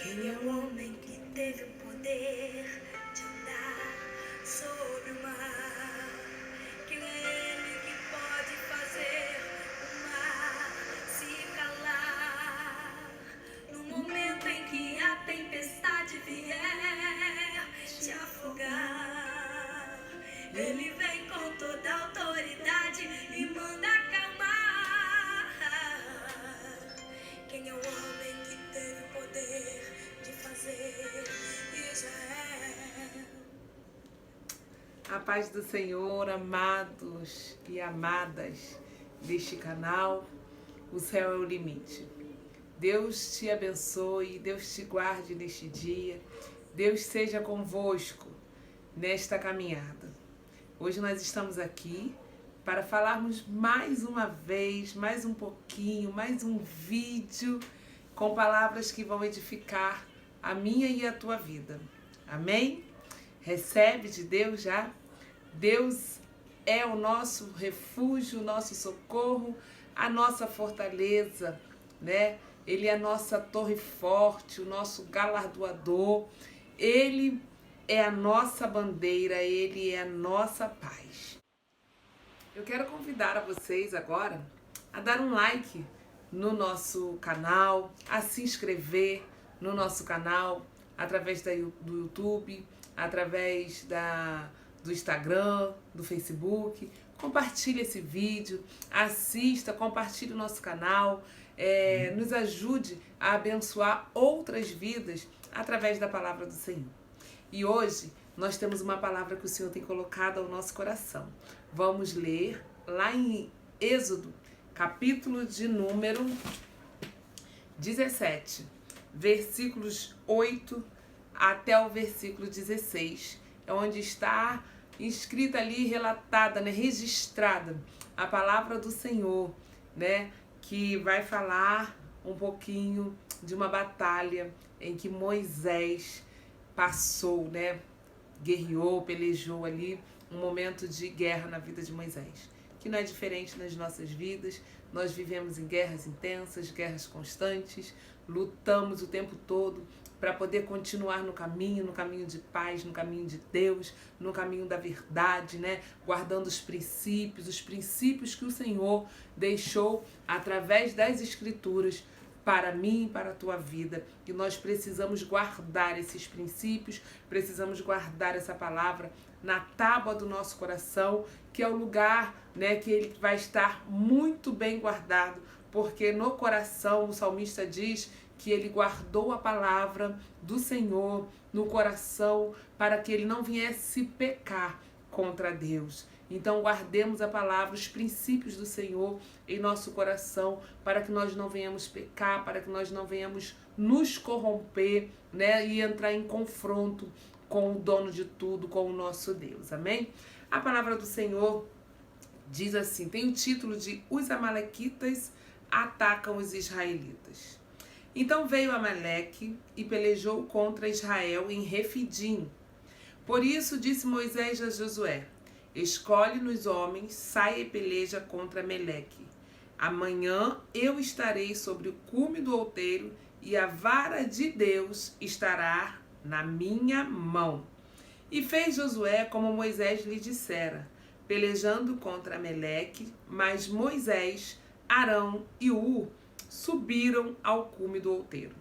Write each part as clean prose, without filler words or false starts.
Quem é o homem que teve o poder de andar sobre o mar? Quem é ele que pode fazer o mar se calar? No momento em que a tempestade vier te afogar, ele vem com toda a autoridade e manda acalmar. Quem é o homem que teve o poder de fazer Israel? A paz do Senhor, amados e amadas deste canal, o céu é o limite. Deus te abençoe, Deus te guarde neste dia, Deus seja convosco nesta caminhada. Hoje nós estamos aqui para falarmos mais uma vez, mais um pouquinho, mais um vídeo com palavras que vão edificar a minha e a tua vida. Amém? Recebe de Deus já? Deus é o nosso refúgio, o nosso socorro, a nossa fortaleza, né? Ele é a nossa torre forte, o nosso galardoador. Ele é a nossa bandeira, Ele é a nossa paz. Eu quero convidar a vocês agora a dar um like no nosso canal, a se inscrever no nosso canal através do YouTube, através do Instagram, do Facebook. Compartilhe esse vídeo, assista, compartilhe o nosso canal, nos ajude a abençoar outras vidas através da palavra do Senhor. E hoje nós temos uma palavra que o Senhor tem colocado ao nosso coração. Vamos ler lá em Êxodo, capítulo de número 17, versículos 8 até o versículo 16, é onde está escrita ali, relatada, né, registrada a palavra do Senhor, né, que vai falar um pouquinho de uma batalha em que Moisés passou, né, guerreou, pelejou ali, um momento de guerra na vida de Moisés, que não é diferente nas nossas vidas. Nós vivemos em guerras intensas, guerras constantes, lutamos o tempo todo para poder continuar no caminho de paz, no caminho de Deus, no caminho da verdade, né? Guardando os princípios que o Senhor deixou através das Escrituras para mim e para a tua vida. E nós precisamos guardar esses princípios, precisamos guardar essa palavra na tábua do nosso coração, que é o lugar, né, que ele vai estar muito bem guardado, porque no coração, o salmista diz que ele guardou a palavra do Senhor no coração para que ele não viesse pecar contra Deus. Então guardemos a palavra, os princípios do Senhor em nosso coração, para que nós não venhamos pecar, para que nós não venhamos nos corromper, né, e entrar em confronto com o dono de tudo, com o nosso Deus. Amém? A palavra do Senhor diz assim, tem o título de Os Amalequitas atacam os israelitas. Então veio Amaleque e pelejou contra Israel em Refidim. Por isso disse Moisés a Josué, escolhe-nos homens, saia e peleja contra Amaleque. Amanhã eu estarei sobre o cume do outeiro e a vara de Deus estará na minha mão. E fez Josué como Moisés lhe dissera, pelejando contra Amaleque, mas Moisés, Arão e Ur subiram ao cume do outeiro.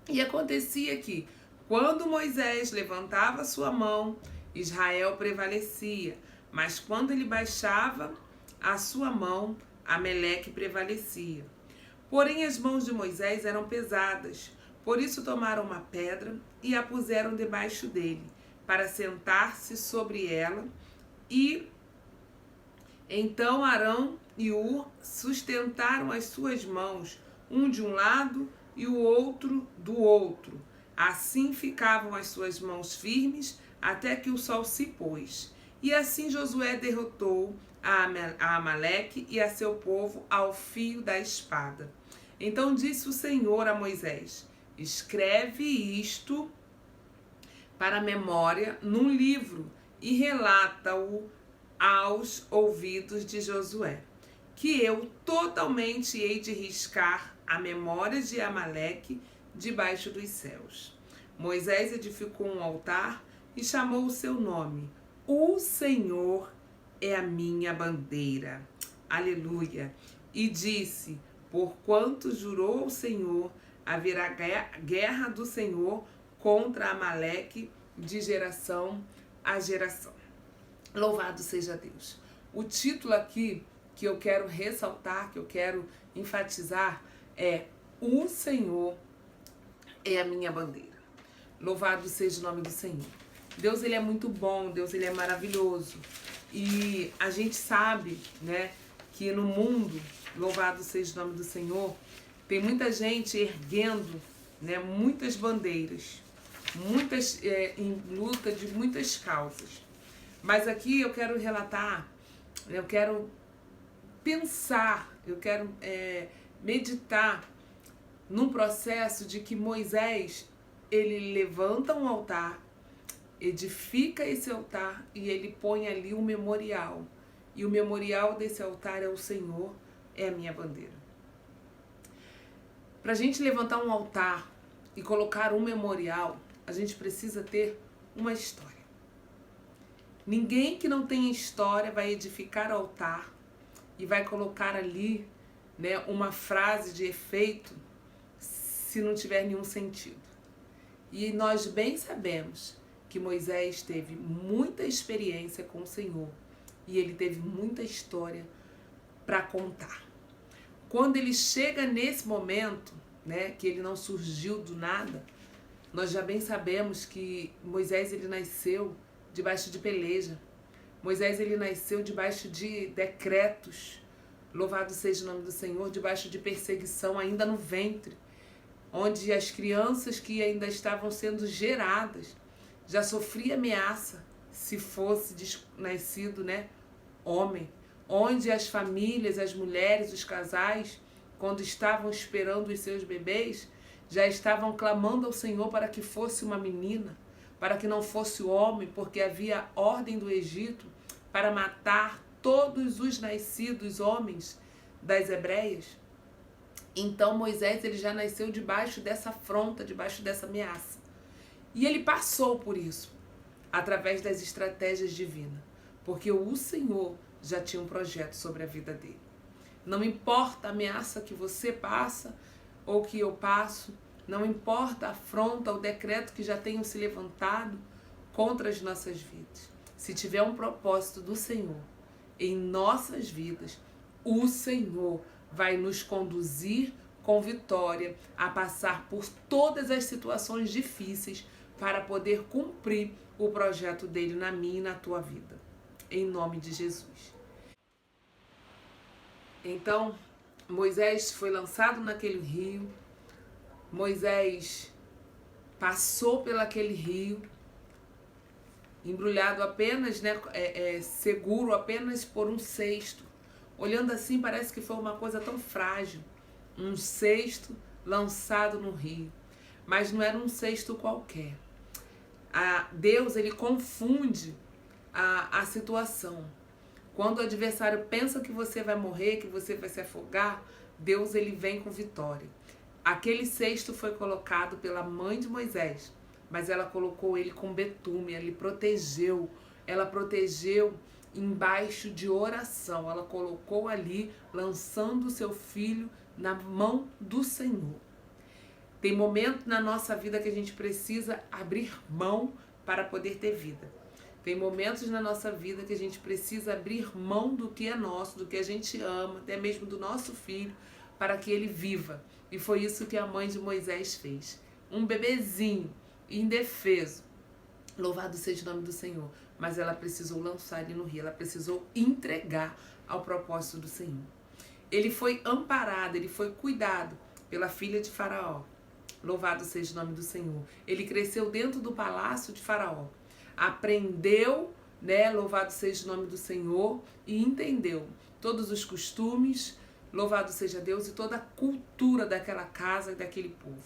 E acontecia que, quando Moisés levantava sua mão, Israel prevalecia, mas quando ele baixava a sua mão, Amaleque prevalecia. Porém as mãos de Moisés eram pesadas, por isso tomaram uma pedra e a puseram debaixo dele, para sentar-se sobre ela, e então Arão e Ur sustentaram as suas mãos, um de um lado e o outro do outro. Assim ficavam as suas mãos firmes até que o sol se pôs. E assim Josué derrotou a Amaleque e a seu povo ao fio da espada. Então disse o Senhor a Moisés, escreve isto para a memória num livro e relata-o aos ouvidos de Josué, que eu totalmente hei de riscar a memória de Amaleque debaixo dos céus. Moisés edificou um altar e chamou o seu nome. O Senhor é a minha bandeira. Aleluia. E disse, porquanto jurou o Senhor, haverá guerra do Senhor contra Amaleque de geração a geração. Louvado seja Deus. O título aqui que eu quero ressaltar, que eu quero enfatizar é: o Senhor é a minha bandeira. Louvado seja o nome do Senhor. Deus, ele é muito bom, Deus, ele é maravilhoso. E a gente sabe, né, que no mundo, louvado seja o nome do Senhor, tem muita gente erguendo, né, muitas bandeiras, muitas em luta de muitas causas. Mas aqui eu quero relatar, eu quero pensar, eu quero meditar num processo de que Moisés, ele levanta um altar, edifica esse altar e ele põe ali um memorial. E o memorial desse altar é o Senhor, é a minha bandeira. Para a gente levantar um altar e colocar um memorial, a gente precisa ter uma história. Ninguém que não tenha história vai edificar altar e vai colocar ali, né, uma frase de efeito se não tiver nenhum sentido. E nós bem sabemos que Moisés teve muita experiência com o Senhor e ele teve muita história para contar. Quando ele chega nesse momento, né, que ele não surgiu do nada, nós já bem sabemos que Moisés, ele nasceu debaixo de peleja. Moisés, ele nasceu debaixo de decretos. Louvado seja o nome do Senhor, debaixo de perseguição ainda no ventre, onde as crianças que ainda estavam sendo geradas já sofriam ameaça se fosse nascido, né, homem. Onde as famílias, as mulheres, os casais, quando estavam esperando os seus bebês, já estavam clamando ao Senhor para que fosse uma menina, para que não fosse homem, porque havia ordem do Egito para matar todos os nascidos homens das hebreias. Então Moisés, ele já nasceu debaixo dessa afronta, debaixo dessa ameaça. E ele passou por isso, através das estratégias divinas, porque o Senhor já tinha um projeto sobre a vida dele. Não importa a ameaça que você passa ou que eu passo, não importa a afronta, o decreto que já tenham se levantado contra as nossas vidas. Se tiver um propósito do Senhor em nossas vidas, o Senhor vai nos conduzir com vitória a passar por todas as situações difíceis para poder cumprir o projeto dele na minha e na tua vida. Em nome de Jesus. Então, Moisés foi lançado naquele rio. Moisés passou pelaquele rio, embrulhado apenas, né, seguro apenas por um cesto. Olhando assim, parece que foi uma coisa tão frágil. Um cesto lançado no rio. Mas não era um cesto qualquer. Deus, ele confunde a situação. Quando o adversário pensa que você vai morrer, que você vai se afogar, Deus, ele vem com vitória. Aquele cesto foi colocado pela mãe de Moisés, mas ela colocou ele com betume, ela protegeu embaixo de oração, ela colocou ali, lançando o seu filho na mão do Senhor. Tem momento na nossa vida que a gente precisa abrir mão para poder ter vida. Tem momentos na nossa vida que a gente precisa abrir mão do que é nosso, do que a gente ama, até mesmo do nosso filho, para que ele viva. E foi isso que a mãe de Moisés fez. Um bebezinho, indefeso. Louvado seja o nome do Senhor. Mas ela precisou lançar ele no rio, ela precisou entregar ao propósito do Senhor. Ele foi amparado, ele foi cuidado pela filha de Faraó. Louvado seja o nome do Senhor. Ele cresceu dentro do palácio de Faraó. Aprendeu, né, louvado seja o nome do Senhor, e entendeu todos os costumes, louvado seja Deus, e toda a cultura daquela casa e daquele povo.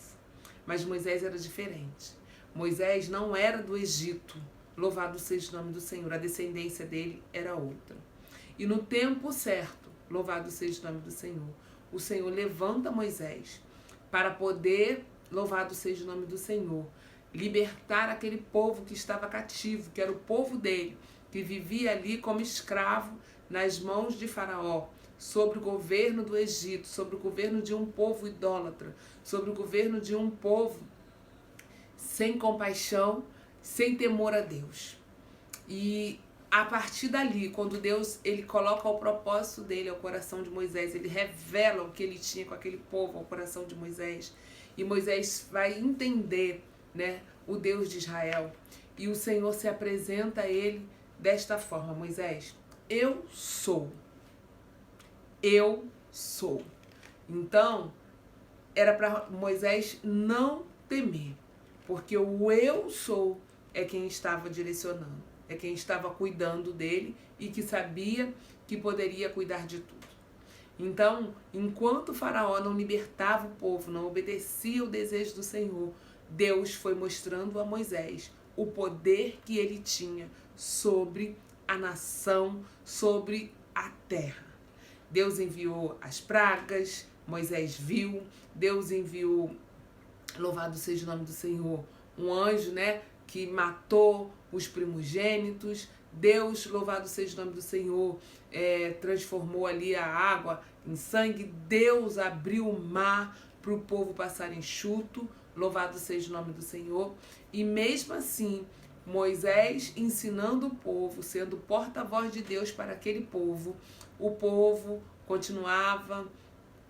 Mas Moisés era diferente. Moisés não era do Egito, louvado seja o nome do Senhor, a descendência dele era outra. E no tempo certo, louvado seja o nome do Senhor, o Senhor levanta Moisés para poder louvado seja o nome do Senhor, libertar aquele povo que estava cativo, que era o povo dele, que vivia ali como escravo nas mãos de Faraó, sobre o governo do Egito, sobre o governo de um povo idólatra, sobre o governo de um povo sem compaixão, sem temor a Deus. E a partir dali, quando Deus ele coloca o propósito dele ao coração de Moisés, ele revela o que ele tinha com aquele povo ao coração de Moisés, e Moisés vai entender, né, o Deus de Israel, e o Senhor se apresenta a ele desta forma: Moisés, eu sou. Eu sou. Então, era para Moisés não temer, porque o eu sou é quem estava direcionando, é quem estava cuidando dele e que sabia que poderia cuidar de tudo. Então, enquanto Faraó não libertava o povo, não obedecia o desejo do Senhor, Deus foi mostrando a Moisés o poder que ele tinha sobre a nação, sobre a terra. Deus enviou as pragas, Moisés viu, Deus enviou, louvado seja o nome do Senhor, um anjo, né, que matou os primogênitos. Deus, louvado seja o nome do Senhor, transformou ali a água em sangue. Deus abriu o mar para o povo passar enxuto, louvado seja o nome do Senhor. E mesmo assim, Moisés ensinando o povo, sendo porta-voz de Deus para aquele povo, o povo continuava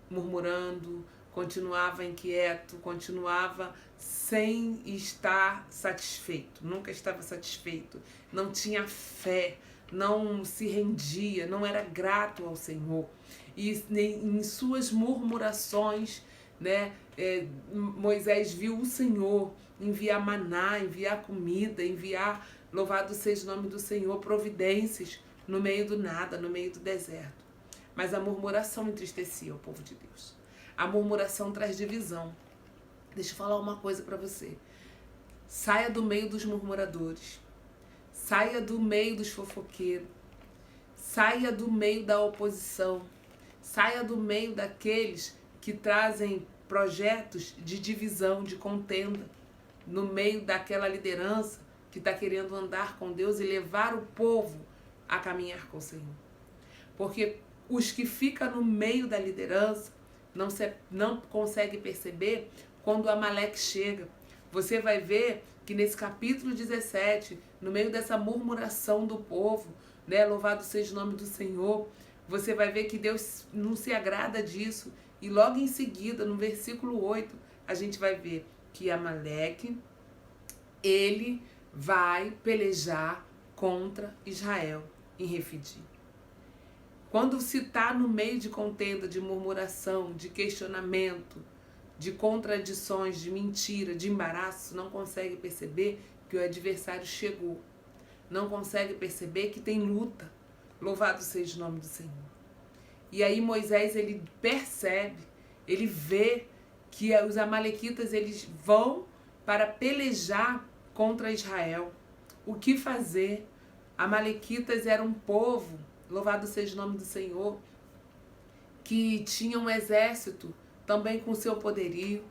murmurando, continuava inquieto, continuava sem estar satisfeito, nunca estava satisfeito, não tinha fé, não se rendia, não era grato ao Senhor. E em suas murmurações, né, Moisés viu o Senhor enviar maná, enviar comida, enviar, louvado seja o nome do Senhor, providências no meio do nada, no meio do deserto. Mas a murmuração entristecia o povo de Deus. A murmuração traz divisão. Deixa eu falar uma coisa para você. Saia do meio dos murmuradores. Saia do meio dos fofoqueiros. Saia do meio da oposição. Saia do meio daqueles que trazem projetos de divisão, de contenda. No meio daquela liderança que está querendo andar com Deus e levar o povo a caminhar com o Senhor. Porque os que ficam no meio da liderança não conseguem perceber quando o Amaleque chega. Você vai ver que nesse capítulo 17, no meio dessa murmuração do povo, né, louvado seja o nome do Senhor, você vai ver que Deus não se agrada disso. E logo em seguida, no versículo 8, a gente vai ver que Amaleque, ele vai pelejar contra Israel em Refidim. Quando se está no meio de contenda, de murmuração, de questionamento, de contradições, de mentira, de embaraço, não consegue perceber que o adversário chegou. Não consegue perceber que tem luta. Louvado seja o nome do Senhor. E aí Moisés, ele percebe, ele vê que os amalequitas, eles vão para pelejar contra Israel. O que fazer? Amalequitas era um povo, louvado seja o nome do Senhor, que tinha um exército também com seu poderio.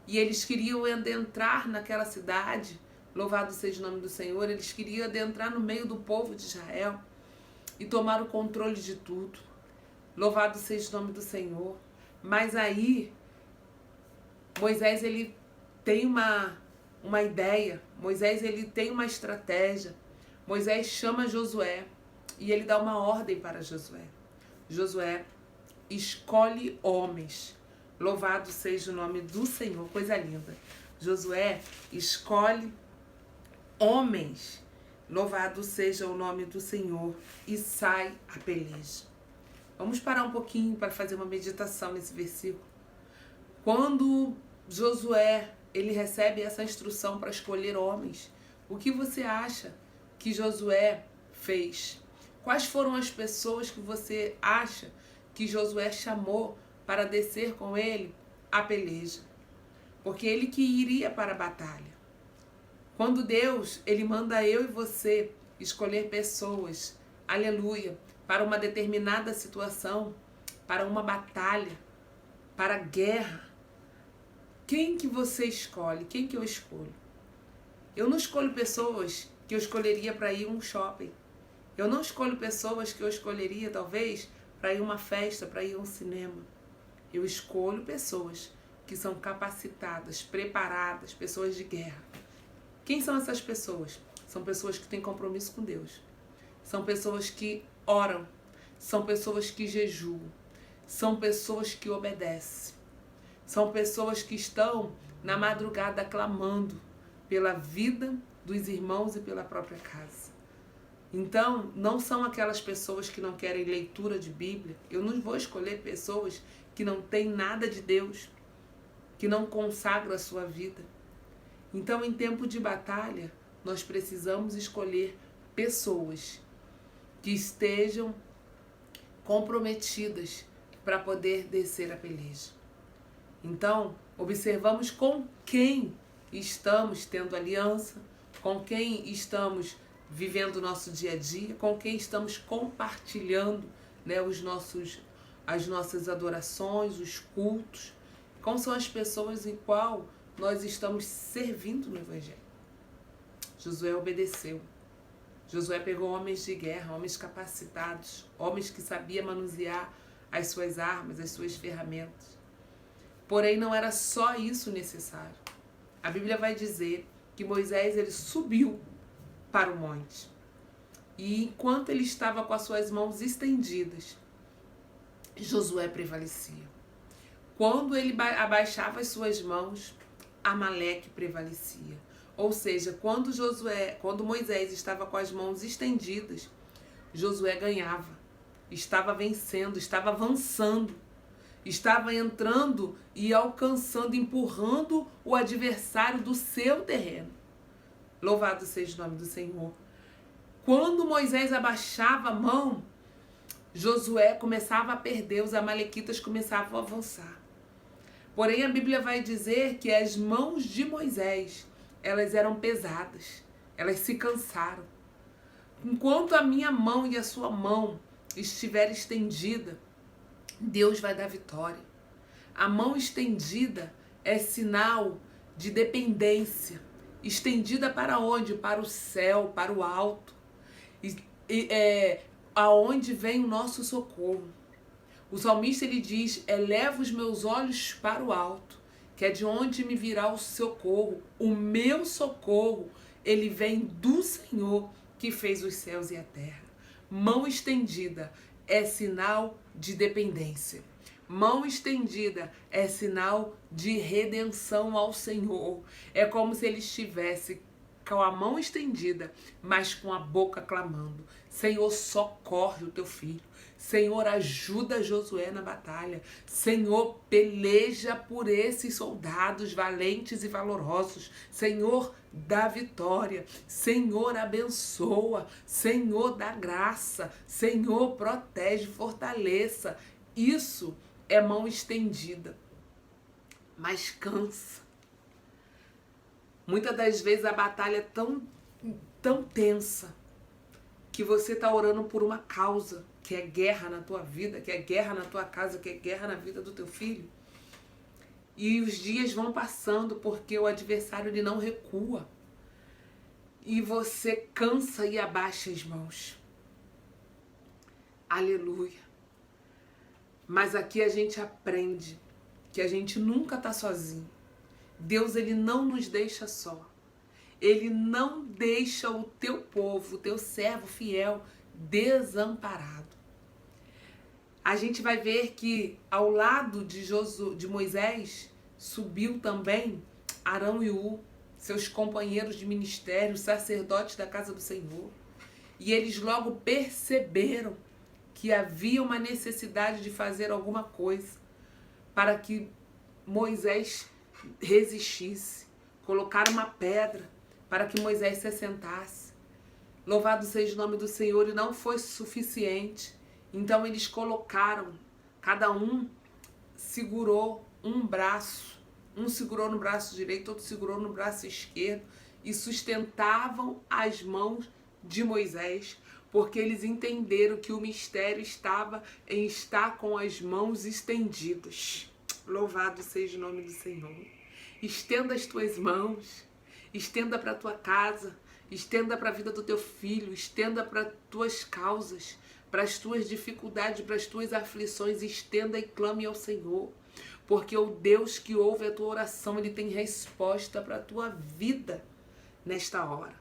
E eles queriam adentrar naquela cidade, louvado seja o nome do Senhor, eles queriam adentrar no meio do povo de Israel e tomar o controle de tudo. Louvado seja o nome do Senhor. Mas aí, Moisés, ele tem uma ideia. Moisés, ele tem uma estratégia. Moisés chama Josué e ele dá uma ordem para Josué. Josué, escolhe homens. Louvado seja o nome do Senhor. Coisa linda. Josué, escolhe homens. Louvado seja o nome do Senhor. E sai a peleja. Vamos parar um pouquinho para fazer uma meditação nesse versículo. Quando Josué, ele recebe essa instrução para escolher homens, o que você acha que Josué fez? Quais foram as pessoas que você acha que Josué chamou para descer com ele a peleja? Porque ele que iria para a batalha. Quando Deus, ele manda eu e você escolher pessoas, aleluia, para uma determinada situação, para uma batalha, para a guerra, quem que você escolhe? Quem que eu escolho? Eu não escolho pessoas que eu escolheria para ir a um shopping. Eu não escolho pessoas que eu escolheria, talvez, para ir a uma festa, para ir a um cinema. Eu escolho pessoas que são capacitadas, preparadas, pessoas de guerra. Quem são essas pessoas? São pessoas que têm compromisso com Deus. São pessoas que oram. São pessoas que jejuam. São pessoas que obedecem. São pessoas que estão na madrugada clamando pela vida dos irmãos e pela própria casa. Então, não são aquelas pessoas que não querem leitura de Bíblia. Eu não vou escolher pessoas que não têm nada de Deus, que não consagram a sua vida. Então, em tempo de batalha, nós precisamos escolher pessoas que estejam comprometidas para poder descer a peleja. Então, observamos com quem estamos tendo aliança, com quem estamos vivendo o nosso dia a dia, com quem estamos compartilhando, né, as nossas adorações, os cultos, como são as pessoas em qual nós estamos servindo no Evangelho. Josué obedeceu. Josué pegou homens de guerra, homens capacitados, homens que sabiam manusear as suas armas, as suas ferramentas. Porém, não era só isso necessário. A Bíblia vai dizer que Moisés ele subiu para o monte. E enquanto ele estava com as suas mãos estendidas, Josué prevalecia. Quando ele abaixava as suas mãos, Amaleque prevalecia. Ou seja, quando Moisés estava com as mãos estendidas, Josué ganhava, estava vencendo, estava avançando, estava entrando e alcançando, empurrando o adversário do seu terreno. Louvado seja o nome do Senhor. Quando Moisés abaixava a mão, Josué começava a perder, os amalequitas começavam a avançar. Porém, a Bíblia vai dizer que as mãos de Moisés, elas eram pesadas, elas se cansaram. Enquanto a minha mão e a sua mão estiver estendida, Deus vai dar vitória. A mão estendida é sinal de dependência. Estendida para onde? Para o céu, para o alto. Aonde vem o nosso socorro. O salmista ele diz, eleva os meus olhos para o alto, que é de onde me virá o socorro. O meu socorro, ele vem do Senhor que fez os céus e a terra. Mão estendida é sinal de dependência. Mão estendida é sinal de redenção ao Senhor. É como se ele estivesse com a mão estendida, mas com a boca clamando. Senhor, socorre o teu filho. Senhor, ajuda Josué na batalha. Senhor, peleja por esses soldados valentes e valorosos. Senhor, dá vitória. Senhor, abençoa. Senhor, dá graça. Senhor, protege, fortaleça. Isso é mão estendida, mas cansa. Muitas das vezes a batalha é tão tensa que você está orando por uma causa, que é guerra na tua vida, que é guerra na tua casa, que é guerra na vida do teu filho. E os dias vão passando porque o adversário ele não recua. E você cansa e abaixa as mãos. Aleluia. Mas aqui a gente aprende que a gente nunca está sozinho. Deus ele não nos deixa só. Ele não deixa o teu povo, o teu servo fiel, desamparado. A gente vai ver que ao lado de Moisés subiu também Arão e Ur, seus companheiros de ministério, sacerdotes da casa do Senhor. E eles logo perceberam que havia uma necessidade de fazer alguma coisa para que Moisés resistisse. Colocaram uma pedra para que Moisés se assentasse. Louvado seja o nome do Senhor, e não foi suficiente. Então eles colocaram, cada um segurou um braço. Um segurou no braço direito, outro segurou no braço esquerdo e sustentavam as mãos de Moisés, porque eles entenderam que o mistério estava em estar com as mãos estendidas. Louvado seja o nome do Senhor. Estenda as tuas mãos, estenda para a tua casa, estenda para a vida do teu filho, estenda para as tuas causas, para as tuas dificuldades, para as tuas aflições, estenda e clame ao Senhor. Porque o Deus que ouve a tua oração, Ele tem resposta para a tua vida nesta hora.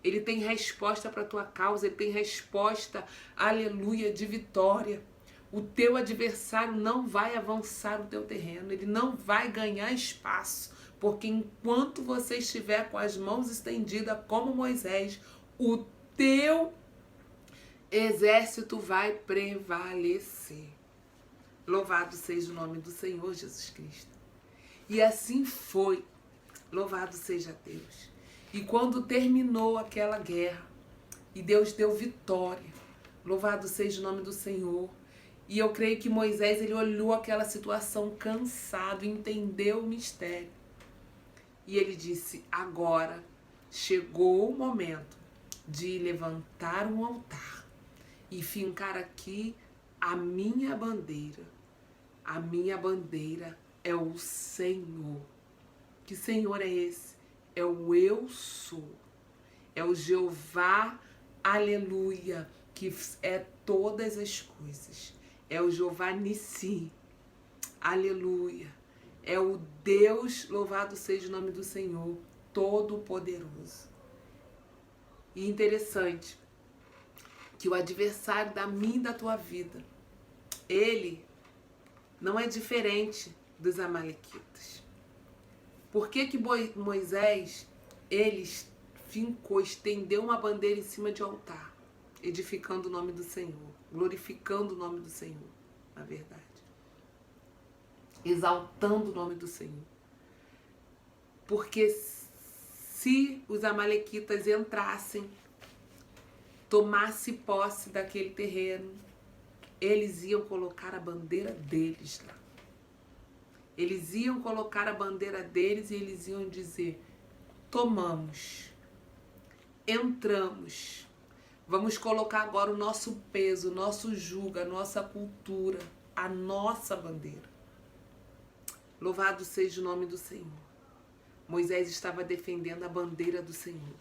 Ele tem resposta para a tua causa, Ele tem resposta, aleluia, de vitória. O teu adversário não vai avançar o teu terreno, ele não vai ganhar espaço, porque enquanto você estiver com as mãos estendidas como Moisés, o teu exército vai prevalecer. Louvado seja o nome do Senhor Jesus Cristo. E assim foi. Louvado seja Deus. E quando terminou aquela guerra, e Deus deu vitória, louvado seja o nome do Senhor. E eu creio que Moisés, ele olhou aquela situação cansado, entendeu o mistério. E ele disse, agora chegou o momento de levantar um altar e fincar aqui a minha bandeira. A minha bandeira é o Senhor. Que Senhor é esse? É o eu sou. É o Jeová, aleluia, que é todas as coisas. É o Jeová Nissi, aleluia. É o Deus, louvado seja o nome do Senhor, Todo-Poderoso. E interessante que o adversário da minha e da tua vida, ele não é diferente dos amalequitas. Por que Moisés, ele fincou, estendeu uma bandeira em cima de altar, edificando o nome do Senhor, glorificando o nome do Senhor, na verdade. Exaltando o nome do Senhor. Porque se os amalequitas entrassem, tomassem posse daquele terreno, eles iam colocar a bandeira deles lá. Eles iam colocar a bandeira deles e eles iam dizer, tomamos, entramos, vamos colocar agora o nosso peso, o nosso jugo, a nossa cultura, a nossa bandeira. Louvado seja o nome do Senhor. Moisés estava defendendo a bandeira do Senhor.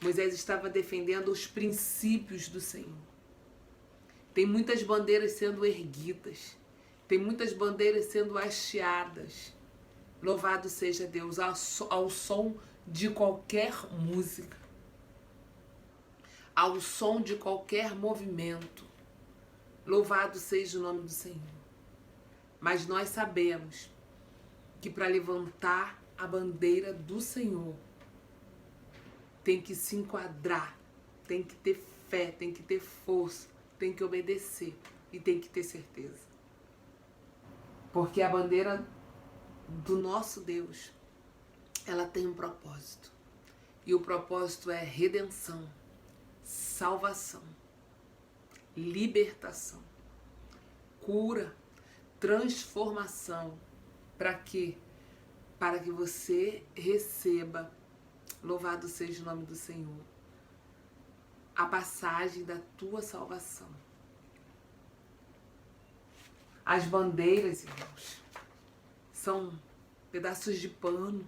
Moisés estava defendendo os princípios do Senhor. Tem muitas bandeiras sendo erguidas. Tem muitas bandeiras sendo hasteadas. Louvado seja Deus, ao som de qualquer música. Ao som de qualquer movimento. Louvado seja o nome do Senhor. Mas nós sabemos que para levantar a bandeira do Senhor, tem que se enquadrar, tem que ter fé, tem que ter força, tem que obedecer e tem que ter certeza. Porque a bandeira do nosso Deus, ela tem um propósito. E o propósito é redenção, salvação, libertação, cura, transformação. Para quê? Para que você receba, louvado seja o nome do Senhor, a passagem da tua salvação. As bandeiras, irmãos, são pedaços de pano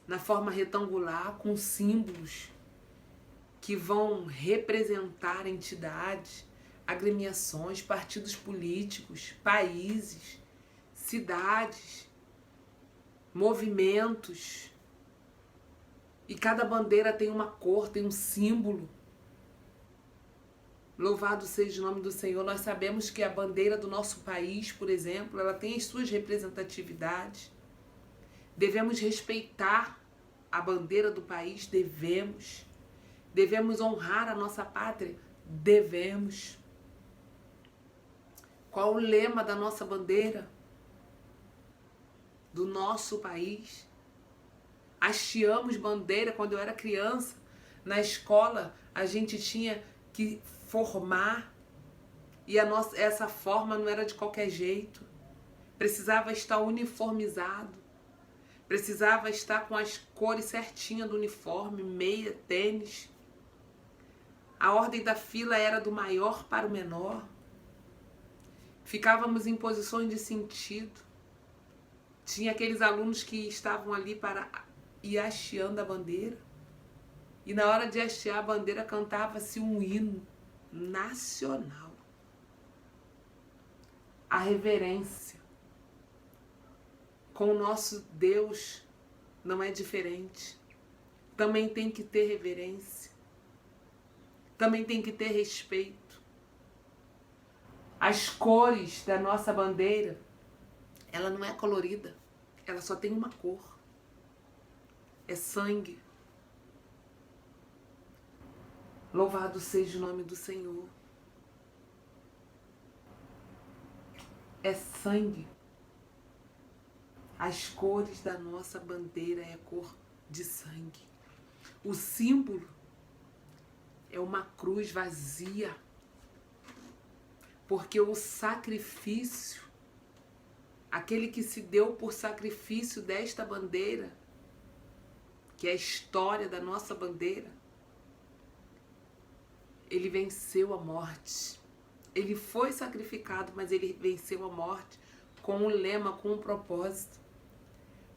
na forma retangular com símbolos que vão representar entidades, agremiações, partidos políticos, países, cidades, movimentos. E cada bandeira tem uma cor, tem um símbolo. Louvado seja o nome do Senhor. Nós sabemos que a bandeira do nosso país, por exemplo, ela tem as suas representatividades. Devemos respeitar a bandeira do país, devemos. Devemos honrar a nossa pátria, devemos. Qual o lema da nossa bandeira? Do nosso país? Hasteamos bandeira quando eu era criança. Na escola, a gente tinha que formar. E essa forma não era de qualquer jeito. Precisava estar uniformizado. Precisava estar com as cores certinhas do uniforme, meia, tênis. A ordem da fila era do maior para o menor. Ficávamos em posições de sentido. Tinha aqueles alunos que estavam ali para ir hasteando a bandeira. E na hora de hastear a bandeira cantava-se um hino nacional. A reverência com o nosso Deus não é diferente. Também tem que ter reverência. Também tem que ter respeito. As cores da nossa bandeira, ela não é colorida. Ela só tem uma cor. É sangue. Louvado seja o nome do Senhor. É sangue. As cores da nossa bandeira é cor de sangue. O símbolo é uma cruz vazia. Porque o sacrifício, aquele que se deu por sacrifício desta bandeira, que é a história da nossa bandeira, ele venceu a morte. Ele foi sacrificado, mas ele venceu a morte com um lema, com um propósito,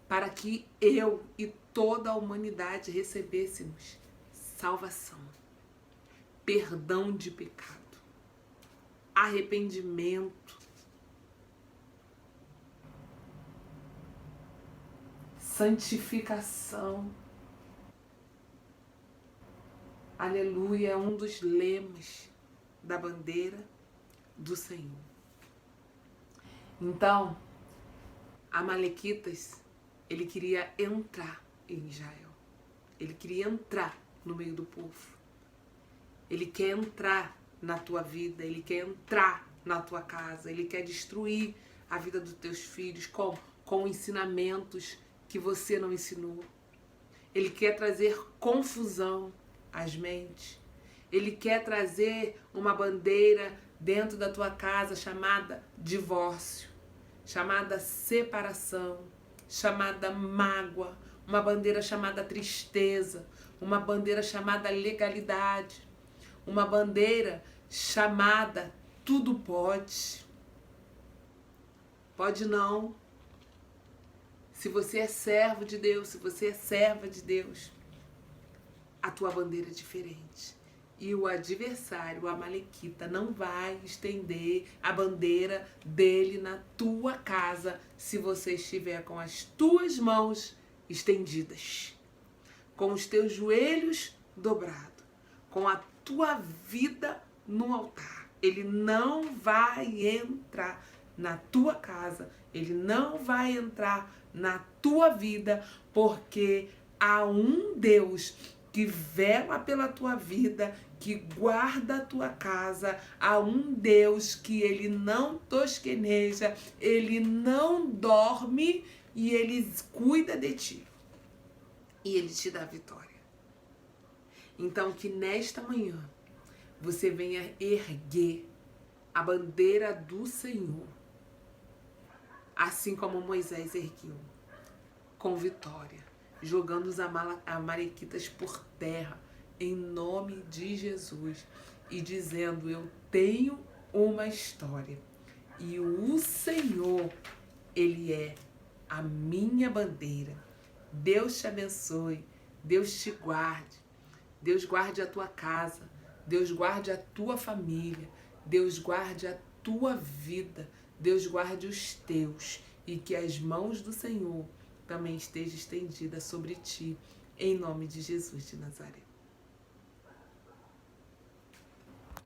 para que eu e toda a humanidade recebêssemos salvação, perdão de pecado, arrependimento, santificação. Aleluia, é um dos lemas da bandeira do Senhor. Então, Amalequitas, ele queria entrar em Israel. Ele queria entrar no meio do povo. Ele quer entrar na tua vida, ele quer entrar na tua casa, ele quer destruir a vida dos teus filhos com ensinamentos que você não ensinou. Ele quer trazer confusão às mentes. Ele quer trazer uma bandeira dentro da tua casa chamada divórcio, chamada separação, chamada mágoa, uma bandeira chamada tristeza, uma bandeira chamada legalidade, uma bandeira chamada tudo pode. Pode não. Se você é servo de Deus, se você é serva de Deus, a tua bandeira é diferente. E o adversário, o amalequita, não vai estender a bandeira dele na tua casa se você estiver com as tuas mãos estendidas, com os teus joelhos dobrados, com a tua vida no altar. Ele não vai entrar na tua casa, ele não vai entrar na tua vida, porque há um Deus que vela pela tua vida, que guarda a tua casa, há um Deus que ele não tosqueneja, ele não dorme e ele cuida de ti. E ele te dá vitória. Então que nesta manhã você venha erguer a bandeira do Senhor, assim como Moisés ergueu, com vitória, jogando os amalequitas por terra, em nome de Jesus, e dizendo: eu tenho uma história, e o Senhor, ele é a minha bandeira. Deus te abençoe, Deus te guarde, Deus guarde a tua casa, Deus guarde a tua família, Deus guarde a tua vida, Deus guarde os teus, e que as mãos do Senhor também estejam estendidas sobre ti, em nome de Jesus de Nazaré.